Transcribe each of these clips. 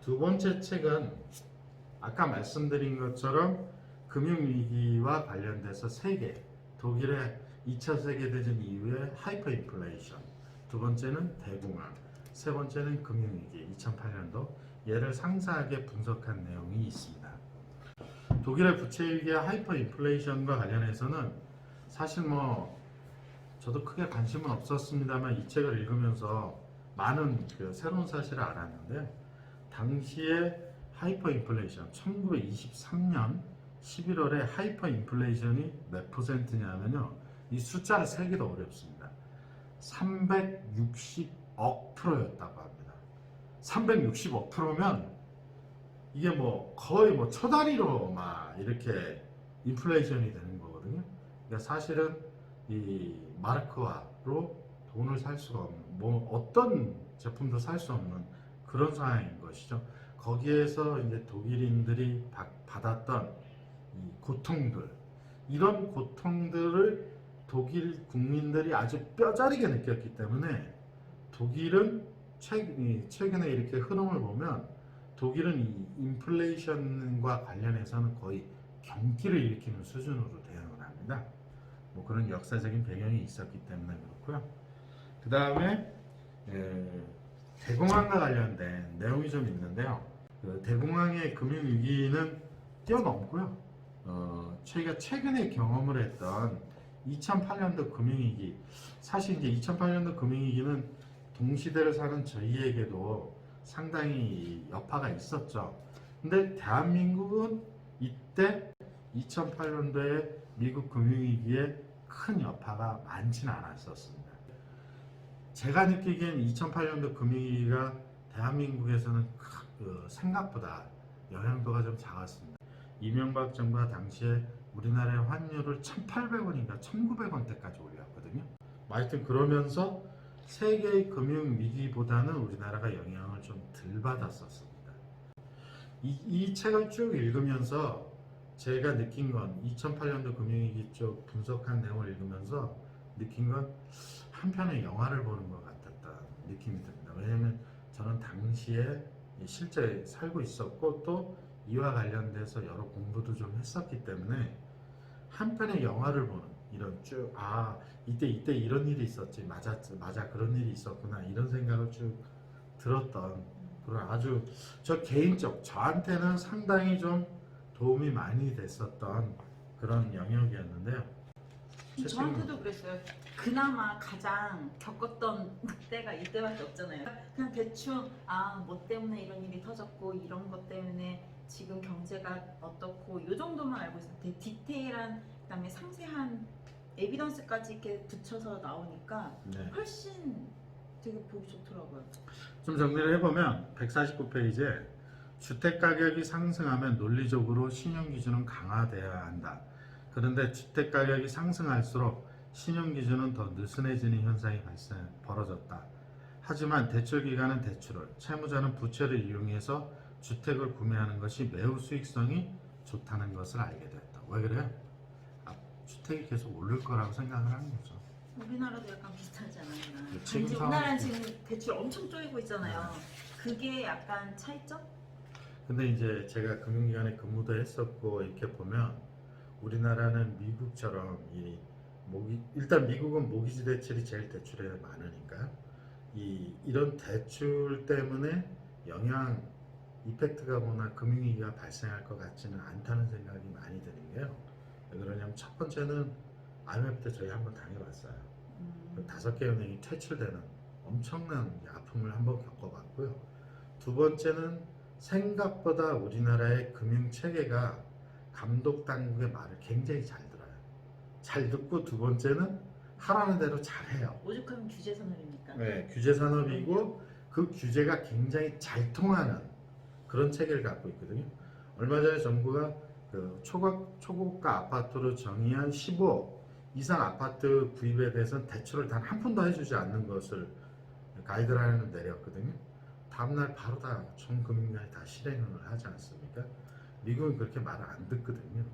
두 번째 책은 아까 말씀드린 것처럼 금융위기와 관련돼서 세계, 독일의 2차 세계대전 이후의 하이퍼 인플레이션, 두 번째는 대공황, 세 번째는 금융위기 2008년도, 얘를 상세하게 분석한 내용이 있습니다. 독일의 부채위기와 하이퍼 인플레이션과 관련해서는 사실 저도 크게 관심은 없었습니다만 이 책을 읽으면서 많은 새로운 사실을 알았는데, 당시에 하이퍼 인플레이션 1923년 11월에 하이퍼 인플레이션이 몇 %냐면요, 이 숫자를 세기도 어렵습니다. 360억 %였다고 합니다. 360억 %면 이게 거의 초단위로 막 이렇게 인플레이션이 되는 거거든요. 그러니까 사실은 이 마르크화로 돈을 살 수가 없는, 어떤 제품도 살 수 없는 그런 상황인 것이죠. 거기에서 이제 독일인들이 받았던 이 고통들, 이런 고통들을 독일 국민들이 아주 뼈저리게 느꼈기 때문에 독일은 최근에 이렇게 흐름을 보면 독일은 이 인플레이션과 관련해서는 거의 경기를 일으키는 수준으로 대응을 합니다. 그런 역사적인 배경이 있었기 때문에 그렇고요. 그 다음에 대공황과 관련된 내용이 좀 있는데요. 대공황의 금융위기는 뛰어넘고요. 저희가 최근에 경험을 했던 2008년도 금융위기, 사실 이제 2008년도 금융위기는 동시대를 사는 저희에게도 상당히 여파가 있었죠. 근데 대한민국은 이때 2008년도에 미국 금융위기에 큰 여파가 많지는 않았었습니다. 제가 느끼기엔 2008년도 금융위기가 대한민국에서는 생각보다 영향도가 좀 작았습니다. 이명박 정부가 당시에 우리나라의 환율을 1,800원인가 1,900원대까지 올렸거든요. 하여튼 그러면서 세계의 금융위기보다는 우리나라가 영향을 좀 덜 받았었습니다. 이 책을 쭉 읽으면서 제가 느낀 건, 2008년도 금융위기 쪽 분석한 내용을 읽으면서 느낀 건 한편의 영화를 보는 것 같았다는 느낌이 듭니다. 왜냐하면 저는 당시에 실제 살고 있었고 또 이와 관련돼서 여러 공부도 좀 했었기 때문에 한편의 영화를 보는, 이런 쭉 이때 이런 일이 있었지, 맞아 그런 일이 있었구나, 이런 생각을 쭉 들었던 그런 아주 저한테는 상당히 좀 도움이 많이 됐었던 그런 영역이었는데요. 저한테도 그랬어요. 그나마 가장 겪었던 때가 이때밖에 없잖아요. 그냥 대충 뭐 때문에 이런 일이 터졌고 이런 것 때문에 지금 경제가 어떻고 이 정도만 알고 있어요. 되게 디테일한, 그다음에 상세한 에비던스까지 이렇게 붙여서 나오니까 훨씬 되게 보기 좋더라고요. 좀 정리를 해보면 149페이지에 주택가격이 상승하면 논리적으로 신용기준은 강화돼야 한다. 그런데 주택가격이 상승할수록 신용기준은 더 느슨해지는 현상이 벌어졌다. 하지만 대출기관은 대출을, 채무자는 부채를 이용해서 주택을 구매하는 것이 매우 수익성이 좋다는 것을 알게 되었다. 왜 그래요? 주택이 계속 오를 거라고 생각을 하는 거죠. 우리나라도 약간 비슷하지 않았나. 지금 단지 우리나라는 지금 대출 엄청 쪼이고 있잖아요. 그게 약간 차이점? 근데 이제 제가 금융기관에 근무도 했었고 이렇게 보면 우리나라는 미국처럼 일단 미국은 모기지 대출이 제일 대출에 많으니까 이런 대출 때문에 이펙트가 금융위기가 발생할 것 같지는 않다는 생각이 많이 드는 게요. 왜 그러냐면 첫 번째는 IMF 때 저희 한번 당해봤어요. 5개 은행이 퇴출되는 엄청난 아픔을 한번 겪어봤고요. 두 번째는 생각보다 우리나라의 금융체계가 감독당국의 말을 굉장히 잘 들어요. 잘 듣고, 두 번째는 하라는 대로 잘해요. 오죽하면 규제산업입니까? 네, 규제산업이고 그 규제가 굉장히 잘 통하는 그런 체계를 갖고 있거든요. 얼마 전에 정부가 초고가 아파트로 정의한 15억 이상 아파트 구입에 대해서는 대출을 단 한 푼도 해주지 않는 것을 가이드라인을 내렸거든요. 다음날 바로 전 금융기관이 다 실행을 하지 않습니까? 미국은 그렇게 말을 안 듣거든요.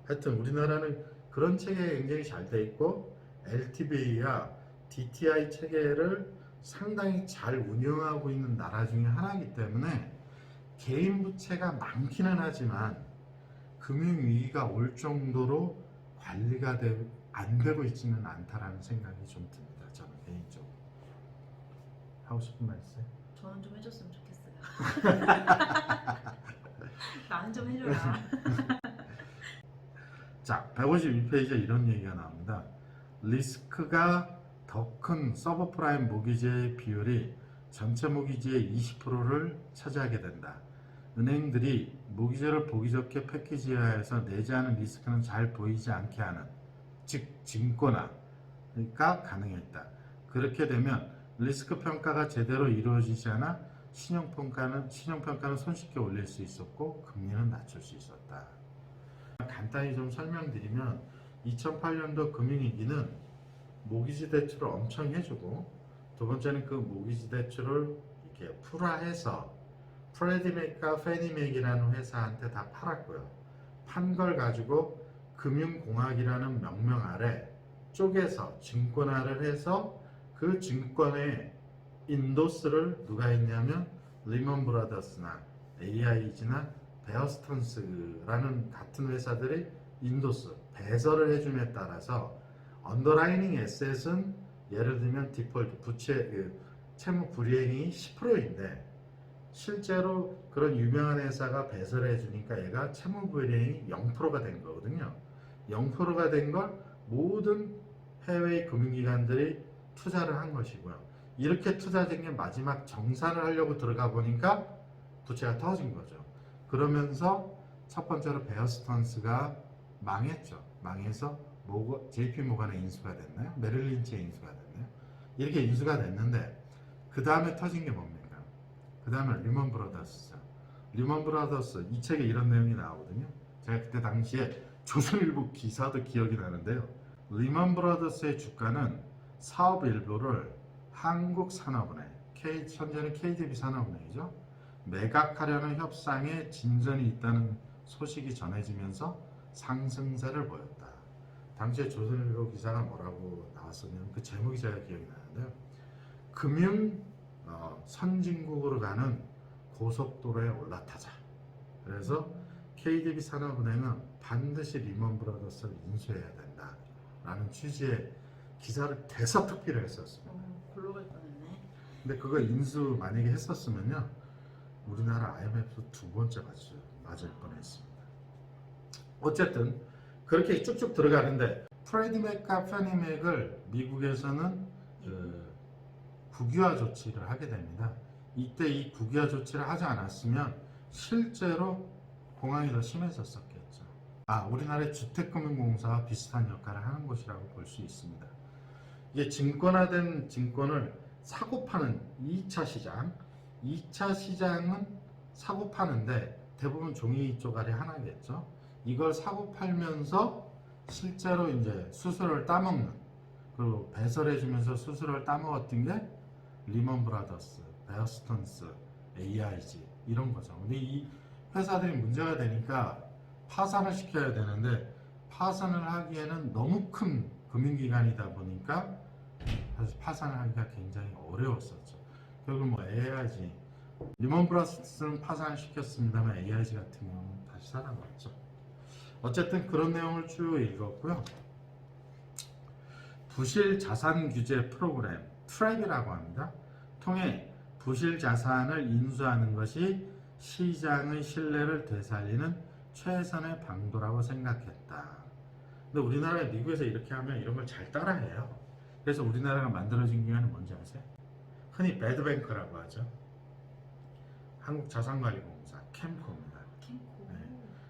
하여튼 우리나라는 그런 체계가 굉장히 잘 돼 있고 LTV와 DTI 체계를 상당히 잘 운영하고 있는 나라 중에 하나이기 때문에 개인 부채가 많기는 하지만 금융위기가 올 정도로 관리가 안 되고 있지는 않다라는 생각이 좀 듭니다. 저는 개인적으로. 하고 싶은 말 있어요? 저는 좀 해줬으면 좋겠어요. 나는 좀 해줘라. 자, 152페이지에 이런 얘기가 나옵니다. 리스크가 더 큰 서브프라임 모기지의 비율이 전체 모기지의 20%를 차지하게 된다. 은행들이 모기지를 보기 좋게 패키지화해서 내지 않은 리스크는 잘 보이지 않게 하는, 즉 증권화가 가능했다. 그렇게 되면 리스크 평가가 제대로 이루어지지 않아 신용평가는 손쉽게 올릴 수 있었고 금리는 낮출 수 있었다. 간단히 좀 설명드리면 2008년도 금융위기는 모기지 대출을 엄청 해주고, 두 번째는 그 모기지 대출을 이렇게 풀화해서 프레디맥과 페니맥이라는 회사한테 다 팔았고요. 판 걸 가지고 금융공학이라는 명명 아래 쪼개서 증권화를 해서 그 증권의 인도스를 누가 했냐면 리먼 브라더스나 AIG나 베어스턴스라는 같은 회사들이 인도스, 배설을 해줌에 따라서 언더라이닝 에셋은 예를 들면 디폴트, 부채, 채무 불이행이 10%인데 실제로 그런 유명한 회사가 배설을 해주니까 얘가 채무 불이행이 0%가 된 거거든요. 0%가 된 걸 모든 해외 금융기관들이 투자를 한 것이고요. 이렇게 투자된 게 마지막 정산을 하려고 들어가 보니까 부채가 터진 거죠. 그러면서 첫 번째로 베어스턴스가 망했죠. 망해서 JP 모간에 인수가 됐나요? 메릴 린치에 인수가 됐나요? 이렇게 인수가 됐는데 그 다음에 터진 게 뭡니까? 그 다음에 리먼 브라더스. 리먼 브라더스 이 책에 이런 내용이 나오거든요. 제가 그때 당시에 조선일보 기사도 기억이 나는데요. 리먼 브라더스의 주가는 사업 일부를 한국산업은행, 현재는 KDB 산업은행이죠. 매각하려는 협상에 진전이 있다는 소식이 전해지면서 상승세를 보였다. 당시에 조선일보 기사가 뭐라고 나왔었냐면 그 제목이 제가 기억이 나는데요. 금융 선진국으로 가는 고속도로에 올라타자. 그래서 KDB 산업은행은 반드시 리먼 브라더스를 인수해야 된다. 라는 취지의 기사를 대서특필을 했었습니다. 골로 갈 뻔했네. 근데 그거 인수 만약에 했었으면요, 우리나라 IMF 두 번째 맞을 뻔했습니다. 어쨌든 그렇게 쭉쭉 들어가는데 프레디맥과 페니맥을 미국에서는 국유화 조치를 하게 됩니다. 이때 이 국유화 조치를 하지 않았으면 실제로 공황이 더 심해졌었겠죠. 우리나라의 주택금융공사와 비슷한 역할을 하는 곳이라고 볼 수 있습니다. 이게 증권화된 증권을 사고 파는 2차 시장, 2차 시장은 사고 파는데 대부분 종이 쪼가리 하나겠죠. 이걸 사고 팔면서 실제로 이제 수수료를 따먹는, 그리고 배설해주면서 수수료를 따먹었던 게 리먼 브라더스, 베어스턴스, AIG 이런 거죠. 근데 이 회사들이 문제가 되니까 파산을 시켜야 되는데 파산을 하기에는 너무 큰 금융기관이다 보니까 사실 파산을 하기가 굉장히 어려웠었죠. 결국 뭐 AIG, 리먼 브라더스는 파산을 시켰습니다만 AIG 같은 경우는 다시 살아났죠. 어쨌든 그런 내용을 쭉 읽었고요. 부실 자산 규제 프로그램 트랩이라고 합니다. 통해 부실 자산을 인수하는 것이 시장의 신뢰를 되살리는 최선의 방도라고 생각했다. 근데 우리나라 미국에서 이렇게 하면 이런 걸 잘 따라해요. 그래서 우리나라가 만들어진 기관은 뭔지 아세요? 흔히 배드뱅크라고 하죠. 한국자산관리공사 캠코입니다. 캠코.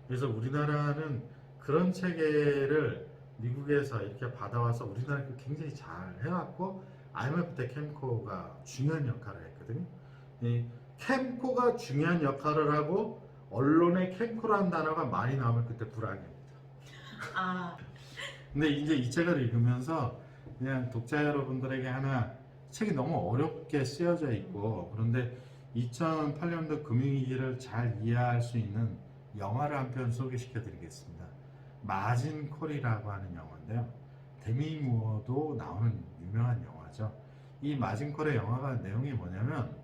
그래서 우리나라는 그런 체계를 미국에서 이렇게 받아와서 우리나라가 굉장히 잘 해왔고 IMF 때 캠코가 중요한 역할을 했거든요. 이 캠코가 중요한 역할을 하고 언론에 캠코라는 단어가 많이 나오면 그때 불안해합니다. 근데 이제 이 책을 읽으면서 그냥 독자 여러분들에게 하나, 책이 너무 어렵게 쓰여져 있고 그런데 2008년도 금융위기를 잘 이해할 수 있는 영화를 한 편 소개시켜 드리겠습니다. 마진콜이라고 하는 영화인데요. 데미 무어도 나오는 유명한 영화죠. 이 마진콜의 영화가 내용이 뭐냐면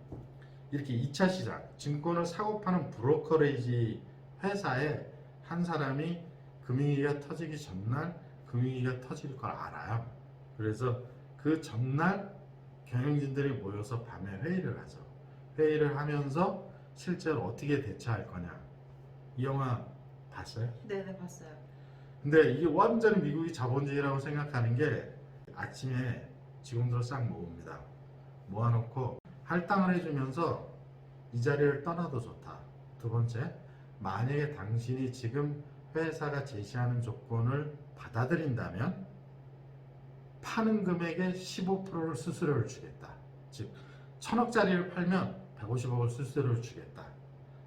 이렇게 2차 시장, 증권을 사고 파는 브로커레이지 회사에 한 사람이 금융위기가 터지기 전날 금융위기가 터질 걸 알아요. 그래서 그 전날 경영진들이 모여서 밤에 회의를 하죠. 회의를 하면서 실제로 어떻게 대처할 거냐. 이 영화 봤어요? 네네 봤어요. 근데 이게 완전히 미국이 자본주의라고 생각하는 게 아침에 직원들을 싹 모읍니다. 모아놓고 할당을 해주면서 이 자리를 떠나도 좋다. 두 번째, 만약에 당신이 지금 회사가 제시하는 조건을 받아들인다면 파는 금액의 15%를 수수료를 주겠다. 즉 1000억짜리를 팔면 150억을 수수료를 주겠다.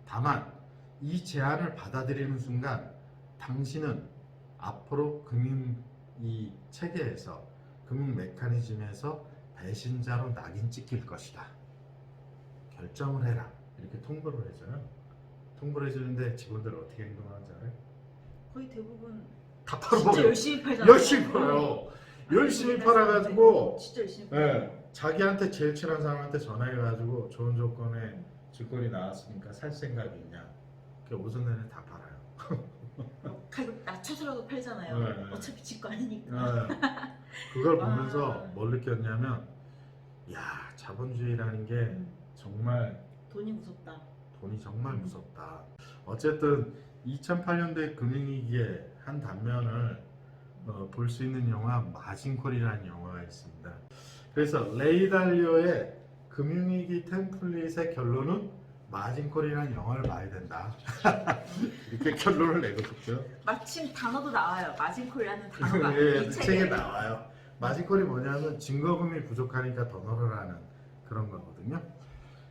다만 이 제안을 받아들이는 순간 당신은 앞으로 금융 이 체계에서 금융 메커니즘에서 배신자로 낙인 찍힐 것이다. 결정을 해라. 이렇게 통보를 해줘요. 통보를 해주는데 직원들 어떻게 행동하는지 알아요? 거의 대부분 다 진짜 팔아버려. 열심히 팔잖아요. 열심히 팔아요. 열심히 팔아가지고 진짜 열심히 예, 자기한테 제일 친한 사람한테 전화해가지고 좋은 조건에 증권이 나왔으니까 살 생각이 있냐. 그 오전 내내 다 팔아요. 가격 낮춰서라도 팔잖아요. 네. 어차피 지 거 아니니까. 예, 그걸 와. 보면서 뭘 느꼈냐면 야 자본주의라는 게 정말 돈이 무섭다. 돈이 정말 무섭다. 어쨌든 2008년도에 금융위기의 한 단면을 볼 수 있는 영화 마진콜이라는 영화가 있습니다. 그래서 레이 달리오의 금융위기 템플릿의 결론은 마진콜이라는 영화를 봐야 된다. 이렇게 결론을 내거든요. 마침 단어도 나와요. 마진콜이라는 단어가 예, 이 책에 나와요. 마진콜이 뭐냐면 증거금이 부족하니까 더 늘어나는 그런 거거든요.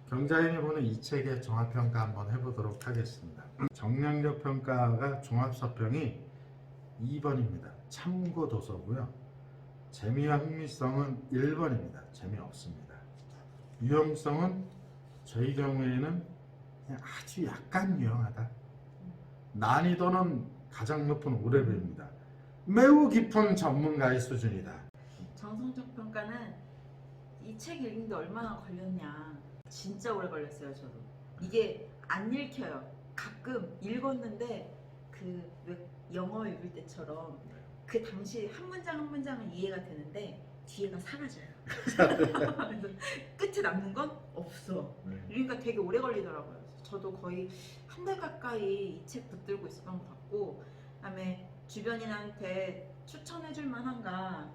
경자인이 보는 이 책의 종합평가 한번 해보도록 하겠습니다. 정량적 평가가 종합서평이 2번입니다. 참고 도서고요. 재미와 흥미성은 1번입니다. 재미없습니다. 유용성은 저희 경우에는 그냥 아주 약간 유용하다. 난이도는 가장 높은 5레벨입니다. 매우 깊은 전문가의 수준이다. 정성적 평가는 이 책 읽는데 얼마나 걸렸냐. 진짜 오래 걸렸어요. 저도 이게 안 읽혀요. 가끔 읽었는데 그 왜 영어 읽을 때처럼 그 당시 한 문장 한 문장은 이해가 되는데 뒤에가 사라져요. 그래서 끝에 남는 건 없어. 그러니까 되게 오래 걸리더라고요. 저도 거의 한 달 가까이 이 책 붙들고 있었던 것 같고, 그다음에 주변인한테 추천해줄 만한가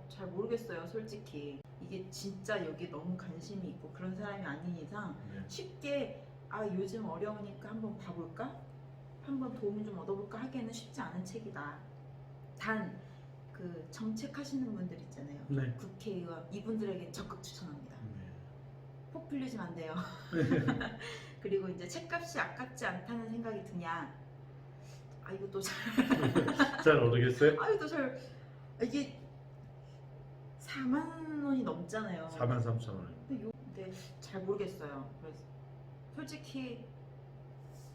잘 모르겠어요. 솔직히 이게 진짜 여기 너무 관심이 있고 그런 사람이 아닌 이상 쉽게 요즘 어려우니까 한번 봐볼까? 한번 도움을 좀 얻어볼까 하기에는 쉽지 않은 책이다. 단 그 정책하시는 분들 있잖아요. 네. 국회의원 이분들에게 적극 추천합니다. 포퓰리즘 안 돼요. 그리고 이제 책값이 아깝지 않다는 생각이 드냐? 이것도 잘 모르겠어요? 이것도 잘 이게 4만 원이 넘잖아요. 43,000원. 근데 잘 모르겠어요. 그래서 솔직히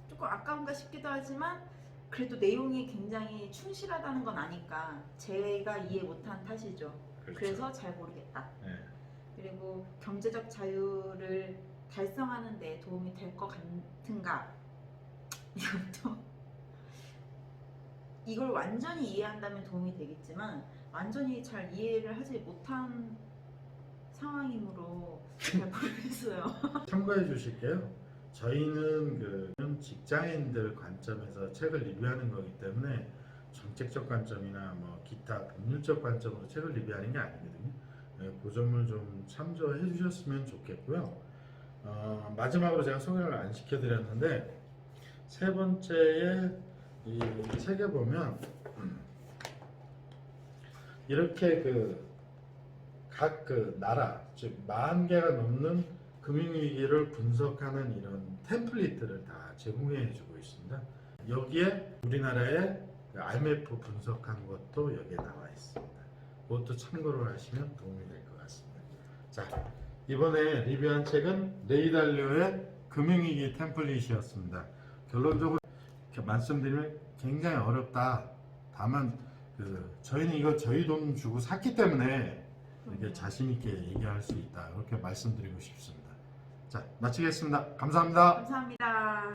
조금 아까운가 싶기도 하지만 그래도 내용이 굉장히 충실하다는 건 아니까 제가 이해 못한 탓이죠. 그렇죠. 그래서 잘 모르겠다. 네. 그리고 경제적 자유를 달성하는 데 도움이 될 것 같은가? 이것도 이걸 완전히 이해한다면 도움이 되겠지만 완전히 잘 이해를 하지 못한 상황이므로 잘 모르겠어요. 참고해 주실게요. 저희는 그 직장인들 관점에서 책을 리뷰하는 거기 때문에 정책적 관점이나 뭐 기타 법률적 관점으로 책을 리뷰하는 게 아니거든요. 그 점을 좀 참조해 주셨으면 좋겠고요. 마지막으로 제가 소개를 안 시켜드렸는데 세 번째에 이 책에 보면 이렇게 각 나라 즉 40개가 넘는 금융위기를 분석하는 이런 템플릿들을 다 제공해주고 있습니다. 여기에 우리나라의 IMF 분석한 것도 여기에 나와 있습니다. 그것도 참고를 하시면 도움이 될 것 같습니다. 자, 이번에 리뷰한 책은 레이 달리오의 금융위기 템플릿이었습니다. 결론적으로 이렇게 말씀드리면 굉장히 어렵다. 다만 저희는 이거 저희 돈 주고 샀기 때문에 이렇게 자신 있게 얘기할 수 있다. 이렇게 말씀드리고 싶습니다. 자, 자, 마치겠습니다. 감사합니다. 감사합니다.